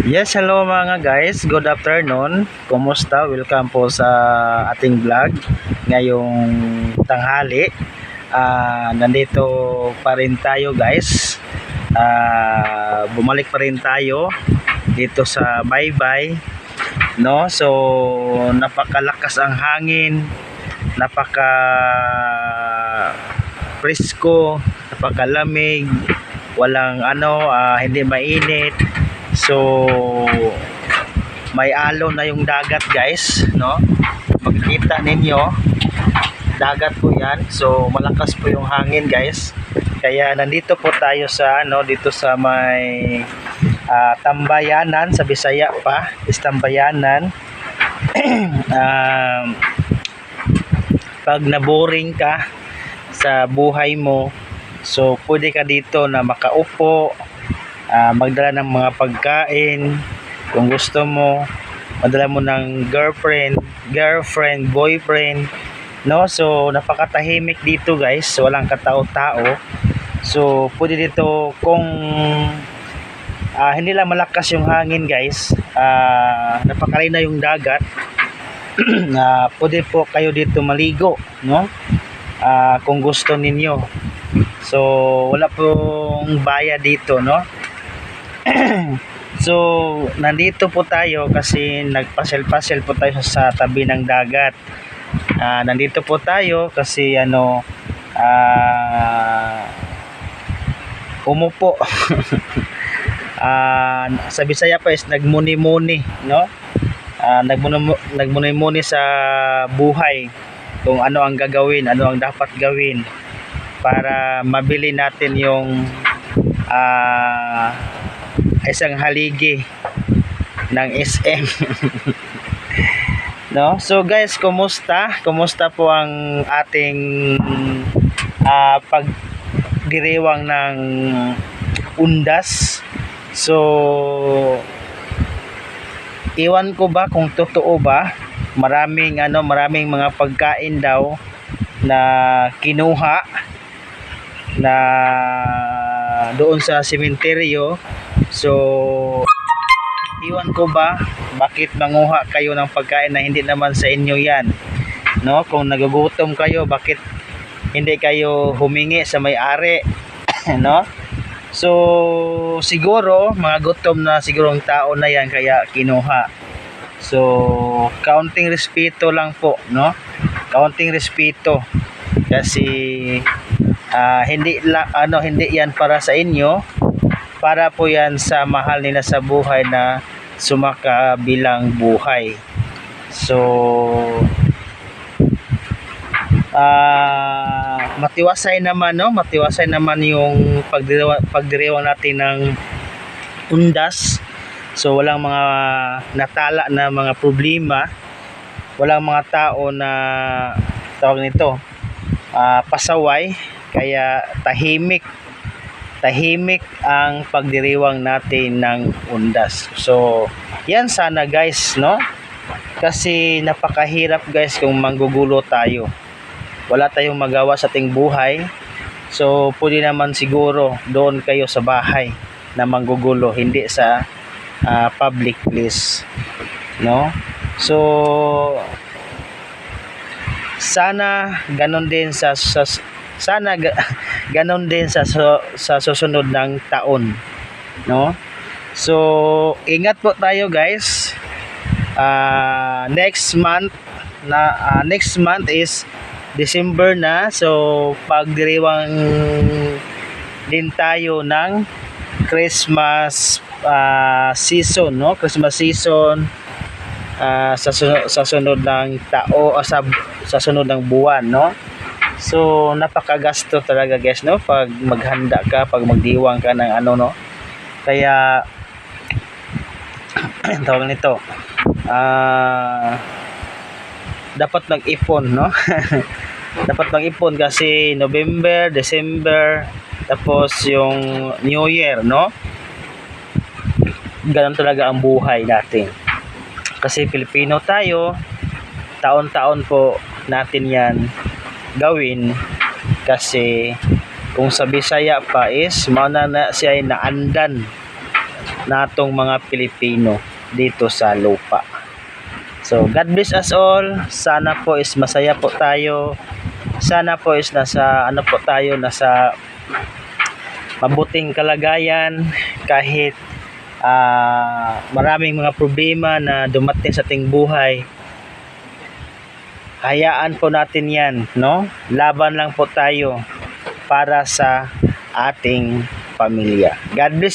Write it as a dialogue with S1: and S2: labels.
S1: Yes, hello mga guys. Good afternoon. Kumusta? Welcome po sa ating vlog ngayong tanghali. Nandito pa rin tayo guys. Bumalik pa rin tayo dito sa Baybay, no? So, napakalakas ang hangin, napaka presko, napakalamig, walang hindi mainit. So may alon na yung dagat guys, no? Makikita ninyo, dagat po yan. So malakas po yung hangin guys. Kaya nandito po tayo sa dito sa may Tambayanan, sa Bisaya pa is Tambayanan. Pag naboring ka sa buhay mo, so pwede ka dito na makaupo, magdala ng mga pagkain. Kung gusto mo, madala mo ng girlfriend, boyfriend, no? So napakatahimik dito guys, walang katao-tao. So pwede dito kung hindi lang malakas yung hangin guys, napakalinaw yung dagat. Pwede po kayo dito maligo, no? Kung gusto ninyo. So wala pong bayad dito, no? So nandito po tayo kasi nagpasel-pasel po tayo sa tabi ng dagat. Nandito po tayo kasi umupo. Sa Bisaya pa is nagmuni-muni, no? Nagmuni-muni sa buhay, kung ano ang gagawin, ano ang dapat gawin para mabili natin yung isang haligi ng SM. No? So guys, kumusta po ang ating pagdiriwang ng undas? So iwan ko ba kung totoo ba, maraming mga pagkain daw na kinuha na doon sa sementeryo. So iwan ko ba bakit manguha kayo ng pagkain na hindi naman sa inyo yan, no? Kung nagugutom kayo, bakit hindi kayo humingi sa may-ari? No? So siguro mga gutom na sigurong tao na yan kaya kinuha. So kaunting respeto lang po, no? Kaunting respeto kasi hindi yan para sa inyo, para po yan sa mahal nila sa buhay na sumakabilang buhay. So matiwasay naman, no? Matiwasay naman yung pagdiriwang natin ng undas. So walang mga natala na mga problema, walang mga tao na tawag nito pasaway, kaya tahimik ang pagdiriwang natin ng undas. So yan sana guys, no? Kasi napakahirap guys kung manggugulo tayo, wala tayong magawa sa ating buhay. So pwede naman siguro doon kayo sa bahay na manggugulo, hindi sa public place, no? So sana ganon din sa susunod ng taon, no? So ingat po tayo guys. Next month is December na. So pagdiriwang din tayo ng Christmas season, no? Christmas season sa sunod ng sa sunod ng buwan, no? So napakagasto talaga guys, no? Pag maghanda ka, pag magdiwang ka ng no? Kaya tawag nito, dapat mag-ipon, no? Dapat mag-ipon kasi November, December, tapos yung New Year, no? Ganun talaga ang buhay natin. Kasi Pilipino tayo, taon-taon po natin yan gawin. Kasi kung sa Bisaya pa is mauna na siya ay naandan natong mga Pilipino dito sa lupa. So God bless us all. Sana po is masaya po tayo. Sana po is nasa nasa mabuting kalagayan kahit maraming mga problema na dumating sa ating buhay. Hayaan po natin yan, no? Laban lang po tayo para sa ating pamilya. God bless.